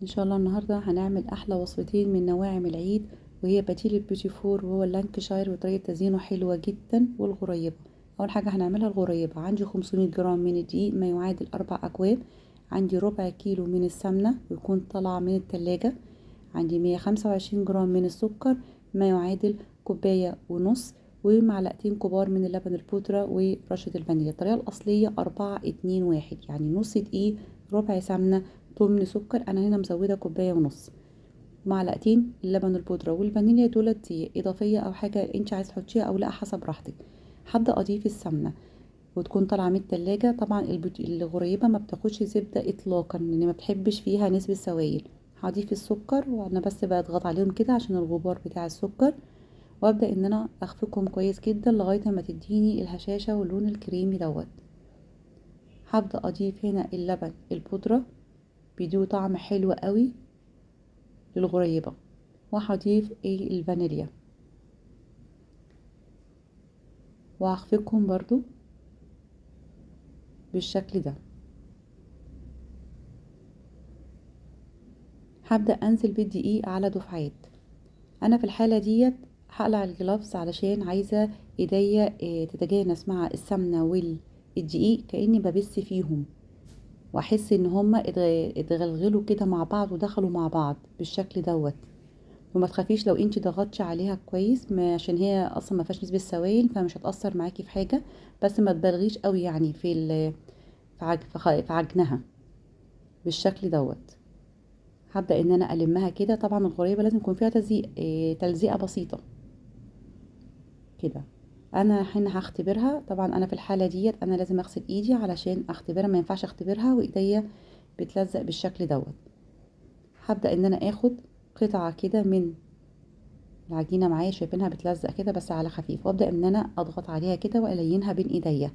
ان شاء الله النهارده هنعمل احلى وصفتين من نواعم العيد، وهي بديل البيتي فور وهو اللانكشاير، وطريقه تزيينه حلوه جدا. والغريبه، اول حاجه هنعملها الغريبه. عندي 500 جرام من الدقيق ما يعادل 4 اكواب. عندي ربع كيلو من السمنه ويكون طالعه من التلاجة. عندي 125 جرام من السكر ما يعادل كوبايه ونص، ومعلقتين كبار من اللبن البودرة ورشة الفانيليا. الطريقة الأصلية 4-2-1، يعني نص دقيق، ربع سمنة، تمن سكر. أنا هنا مزودة كوباية ونص. معلقتين اللبن البودرة والفانيليا دولت إضافية أو حاجة انت عايز تحطيها أو لا، حسب راحتك. هبدأ أضيف السمنة وتكون طالعة من التلاجة. طبعا الغريبة ما بتاخدش زبدة إطلاقا، لأن ما بتحبش فيها نسبة سوائل. هضيف السكر وأنا بس بضغط عليهم كده عشان الغبار بتاع السكر، وابدا ان انا اخفقهم كويس جدا لغايه ما تديني الهشاشه واللون الكريمي دوت. هبدا اضيف هنا اللبن البودره، بيديه طعم حلو قوي للغريبه. وهضيف الفانيليا وهخفقهم برضو بالشكل ده. هبدا انزل بالدقيق على دفعات. انا في الحاله ديت هقلع الجلافز علشان عايزه ايديا تتجانس مع السمنه والدقيق كاني ببث فيهم، واحس ان هما اتغلغلوا كده مع بعض ودخلوا مع بعض بالشكل دوت. وما تخافيش لو انتي ضغطتي عليها كويس، ما عشان هي اصلا ما فيهاش نسبه سوائل فمش هتاثر معاكي في حاجه. بس ما تبالغيش قوي يعني في عجنها بالشكل دوت. هبدا ان انا المها كده. طبعا الغريبه لازم يكون فيها تلزيق، تلزيقه بسيطه كده. انا هنا هختبرها. طبعا انا في الحاله ديت انا لازم اغسل ايدي علشان اختبرها، ما ينفعش اختبرها وايديا بتلزق بالشكل دوت. هبدأ ان انا اخد قطعة كده من العجينة معايا، شايفينها بتلزق كده بس على خفيف، وابدأ ان انا اضغط عليها كده والينها بين ايديا.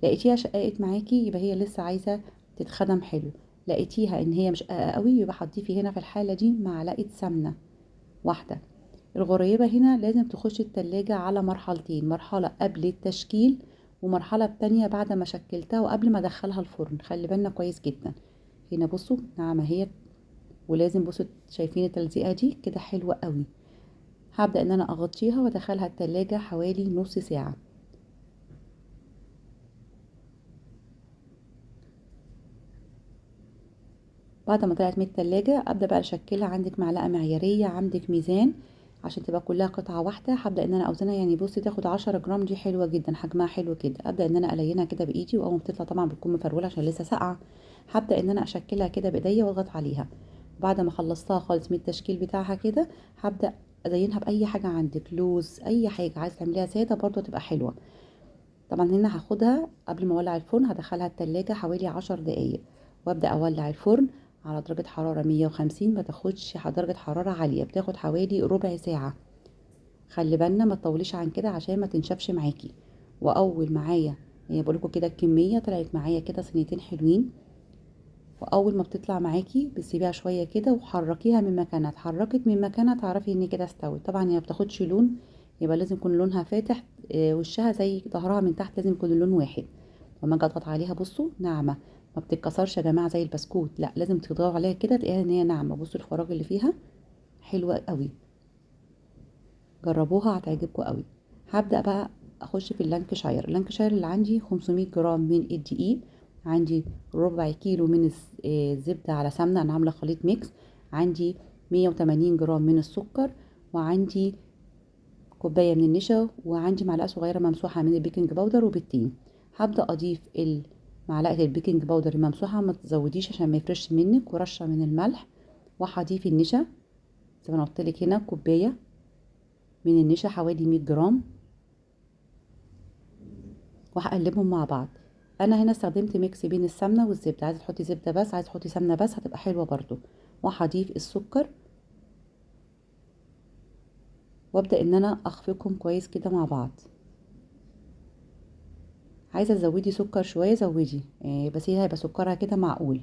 لقيتيها شققت معاكي يبقى هي لسه عايزة تتخدم حلو. لقيتيها ان هي مش شققة قوي يبقى هتضيفي هنا في الحالة دي معلقة سمنة واحدة. الغريبة هنا لازم تخش التلاجة على مرحلتين، مرحلة قبل التشكيل ومرحلة تانية بعد ما شكلتها وقبل ما ادخلها الفرن. خلي بالنا كويس جدا. هنا بصوا ناعمة هي، ولازم بصوا شايفين التلزيقه دي كده حلوه قوي. هبدا ان انا اغطيها وادخلها التلاجة حوالي نص ساعه. بعد ما طلعت من التلاجة ابدا بقى اشكلها. عندك معلقه معياريه، عندك ميزان عشان تبقى كلها قطعه واحده. هبدا ان انا اوزنها، يعني بصي تاخد 10 جرام. دي حلوه جدا، حجمها حلو كده. ابدا ان انا الينها كده بايدي، واول ما بتطلع طبعا بتكون مفروله عشان لسه ساقعه. هبدا ان انا اشكلها كده بايديا واضغط عليها. بعد ما خلصتها خالص من التشكيل بتاعها كده، هبدا ازينها باي حاجه عندك، لوز، اي حاجه عايزه تعمليها ساده برضو تبقى حلوه. طبعا هنا هاخدها قبل ما اولع الفرن، هدخلها التلاجة حوالي 10 دقايق، وابدا اولع الفرن على درجة حرارة 150. ما تاخدش درجة حرارة عالية، بتاخد حوالي ربع ساعة. خلي بالنا ما تطوليش عن كده عشان ما تنشفش معاكي. واول معايا، يعني بقولكوا كده الكمية طلعت معايا كده صينيتين حلوين. واول ما بتطلع معاكي بتسيبيها شوية كده وحركيها من مكانها. اتحركت من مكانها تعرفي ان كده استوت. طبعا هي ما بتاخدش لون، يبقى لازم يكون لونها فاتح، وشها زي ظهرها من تحت لازم يكون اللون واحد. وما اجي اضغط عليها بصوا ناعمه، ما بتتكسرش يا جماعه زي البسكوت، لا لازم تضغطوا عليها كده تلاقيها ان هي ناعمه. بصوا الفراغ اللي فيها حلوه قوي، جربوها هتعجبكم قوي. هبدا بقى اخش في اللانكشاير. اللانكشاير اللي عندي 500 جرام من الدقيق، عندي ربع كيلو من الزبده على سمنه، انا عامله خليط ميكس. عندي 180 جرام من السكر، وعندي كوبايه من النشا، وعندي معلقه صغيره ممسوحه من البيكنج باودر وبيضتين. هبدا اضيف معلقه البيكنج باودر الممسوحه، ما تزوديش عشان ما يفرش منك، ورشه من الملح. وهضيف النشا زي ما انا قلت لك هنا كوبايه من النشا حوالي 100 جرام، وهقلبهم مع بعض. انا هنا استخدمت ميكس بين السمنه والزبده، عايزه تحطي زبده بس، عايزه تحطي سمنه بس هتبقى حلوه برضو. وهضيف السكر وابدا ان انا اخفقهم كويس كده مع بعض. عايزه تزودي سكر شويه زودي، بس هي هيبقى سكرها كده معقول.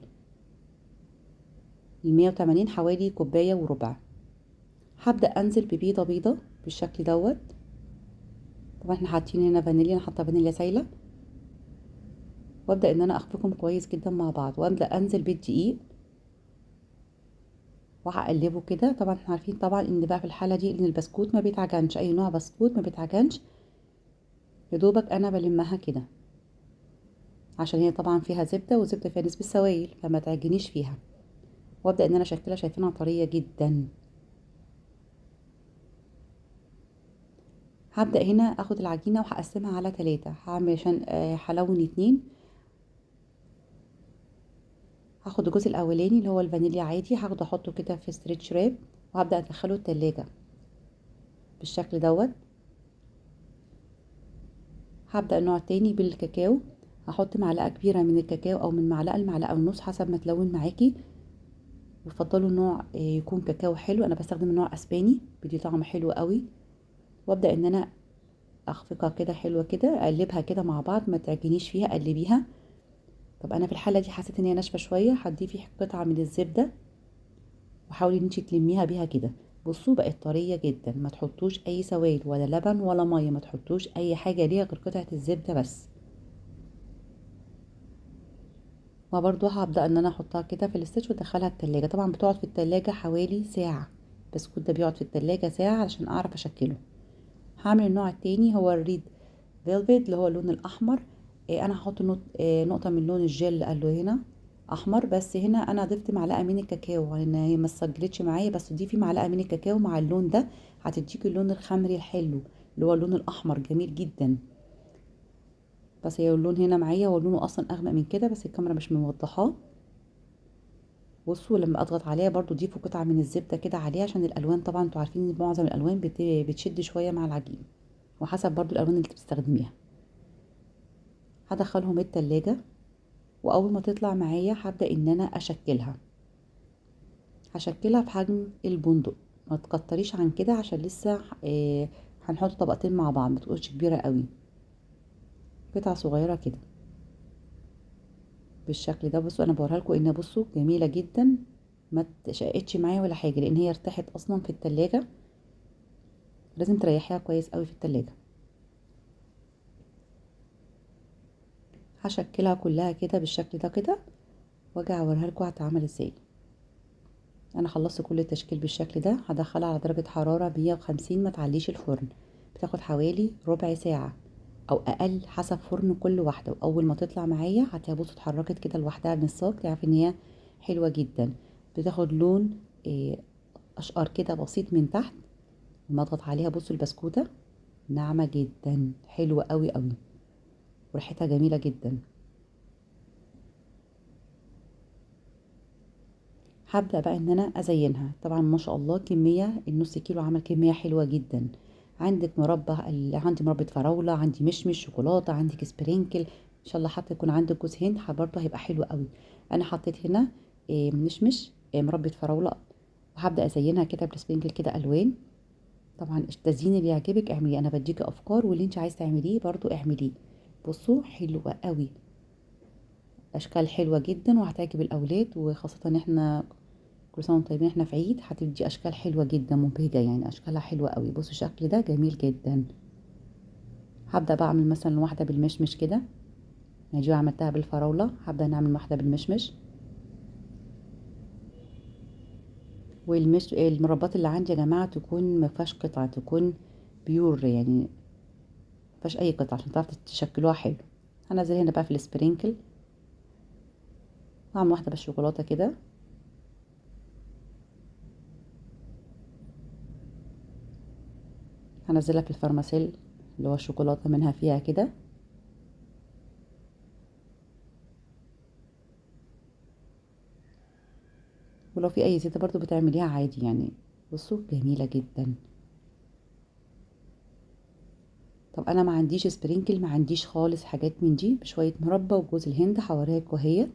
ال 180 حوالي كوبايه وربع. هبدا انزل ببيضه بيضه بالشكل دوت. طبعا احنا حاطين هنا فانيليا، انا حاطه فانيليا سايله. وابدا ان انا اخفقهم كويس جدا مع بعض، وابدا انزل بالدقيق وهقلبه كده. طبعا احنا عارفين طبعا ان بقى في الحاله دي ان البسكوت ما بيتعجنش، اي نوع بسكوت ما بيتعجنش، يدوبك انا بلمها كده عشان هي طبعا فيها زبده، والزبده فيها نسبه سوائل فما تعجنيش فيها. وابدا ان انا اشكلها، شايفينها طريه جدا. هبدا هنا اخد العجينه وهقسمها على 3. هعمل عشان هلون 2. هاخد الجزء الاولاني اللي هو الفانيليا عادي، هاخده احطه كده في ستريتش راب، وهبدا ادخله التلاجة بالشكل دوت. هبدا النوع التاني بالكاكاو، هحط معلقه كبيره من الكاكاو او من معلقه لمعلقه ونص حسب ما تلون معاكي. بفضلوا نوع يكون كاكاو حلو، انا بستخدم نوع اسباني بيدي طعم حلو قوي. وابدا ان انا اخفقها كده حلوه كده، اقلبها كده مع بعض، ما تعجنيش فيها، قلبيها. طب انا في الحاله دي حسيت ان هي ناشفه شويه، هضيفي قطعه من الزبده وحاولي ان انتي تلميها بيها كده. بصوا بقت طريه جدا، ما تحطوش اي سوائل ولا لبن ولا ميه، ما تحطوش اي حاجه ليها غير قطعه الزبده بس. وبرضو هبدا ان انا احطها كده في الاستيتش وادخلها التلاجة. طبعا بتقعد في التلاجة حوالي ساعه، البسكوت ده بيقعد في التلاجة ساعه علشان اعرف اشكله. هعمل النوع التاني هو الريد فيلفيت اللي هو اللون الاحمر. انا هحط نقطه من لون الجل قال له هنا احمر، بس هنا انا ضفت معلقه من الكاكاو لان هي ما سجلتش معايا، بس ضيفي معلقه من الكاكاو مع اللون ده هتديكي اللون الخمري الحلو اللي هو اللون الاحمر جميل جدا. بس هي اللون هنا معايا هو لونه اصلا اغمق من كده، بس الكاميرا مش موضحاه. بصوا لما اضغط عليها برضو ضيفوا قطعه من الزبده كده عليها عشان الالوان، طبعا انتوا عارفين ان معظم الالوان بتشد شويه مع العجين، وحسب برضو الالوان اللي بتستخدميها. هدخلهم التلاجة، واول ما تطلع معايا هبدا ان انا اشكلها. هشكلها في حجم البندق، ما تكتريش عن كده عشان لسه هنحط طبقتين مع بعض، ما تبقوش كبيره قوي، قطع صغيره كده بالشكل ده. بصوا انا بوريها لكم ان بصوا جميله جدا، ما تشقتش معايا ولا حاجه لان هي ارتاحت اصلا في التلاجة. لازم تريحيها كويس قوي في التلاجة. هشكلها كلها كده بالشكل ده كده، واجي اوريها لكم هتتعمل ازاي. انا خلصت كل التشكيل بالشكل ده. هدخلها على درجة حرارة 150، ما تعليش الفرن، بتاخد حوالي ربع ساعة او اقل حسب فرن كل واحدة. واول ما تطلع معايا هتلاقيها بصوا اتحركت كده لوحدها من الصاج، تعرف ان هي حلوة جدا. بتاخد لون اشقر كده بسيط من تحت. لما اضغط عليها بصوا البسكوتة ناعمة جدا، حلوة قوي قوي، وريحتها جميلة جدا. هبدأ بقى ان انا ازينها. طبعا ما شاء الله كمية النص كيلو عمل كمية حلوة جدا. عندك مربى، عندي مربى فراولة، عندي مشمش شوكولاتة، عندك سبرينكل، ان شاء الله حتى يكون عندك جوز هند برضه هيبقى حلو قوي. انا حطيت هنا مشمش، مربى فراولة، وهبدأ ازينها كده بالسبرينكل كده الوان. طبعا التزيين اللي يعجبك اعمليه، انا بديكي افكار واللي انت عايز تعمليه برضه اعمليه. بصوا حلوة قوي، اشكال حلوة جدا وهتعجب الاولاد، وخاصة ان احنا كل سنه وانتم طيبين، احنا في عيد هتدي اشكال حلوه جدا مبهجه، يعني اشكالها حلوه قوي. بصوا الشكل ده جميل جدا. هبدا بقى اعمل مثلا واحده بالمشمش كده، يعني دي عملتها بالفراوله، هبدا نعمل واحده بالمشمش. المربات اللي عندي يا جماعه تكون ما فيهاش قطع، تكون بيور يعني ما فيهاش اي قطع عشان تعرفوا تشكلوها حلو. هنزل هنا بقى في السبرينكل، هعمل واحده بالشوكولاته كده، هنزلها في الفرماسيل اللي هو الشوكولاته منها فيها كده. ولو في اي زيادة برضو بتعمليها عادي يعني. بصوا جميلة جدا. طب انا ما عنديش سبرينكل، ما عنديش خالص حاجات من دي، بشوية مربى وجوز الهند هوريها لكم اهيت،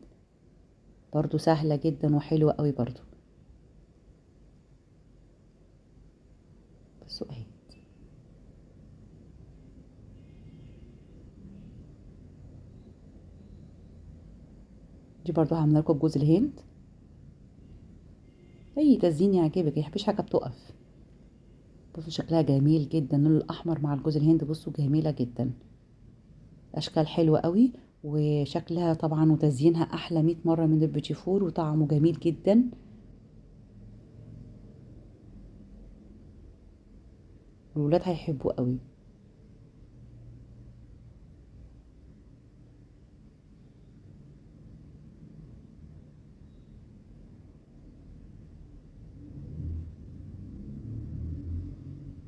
برضو سهلة جدا وحلوة قوي برضو. بصوا اهي، دي برضو هعملها لكم بجوز الهند. اي تزيين يعجبك، مفيش حاجة بتقف. بصوا شكلها جميل جدا، اللون الاحمر مع الجوز الهند بصوا جميلة جدا، اشكال حلوة قوي، وشكلها طبعا وتزيينها احلى 100 مرة من البيتي فور، وطعمه جميل جدا. والولاد هيحبوه قوي.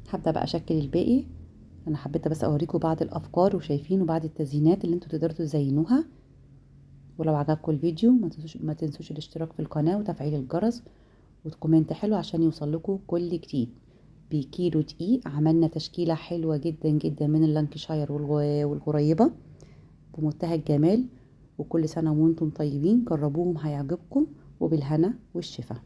هبدأ بقى اشكل الباقي. انا حبيت بس اوريكم بعض الافكار وشايفين وبعض التزيينات اللي انتوا تقدروا تزينوها. ولو عجبكم الفيديو ما تنسوش الاشتراك في القناة وتفعيل الجرس وتكومنت حلو عشان يوصلكوا كل جديد. بكيلو دقيق عملنا تشكيلة حلوة جدا جدا من اللانكشاير والغريبة بمنتهى الجمال. وكل سنة وانتم طيبين، جربوهم هيعجبكم، وبالهنا والشفا.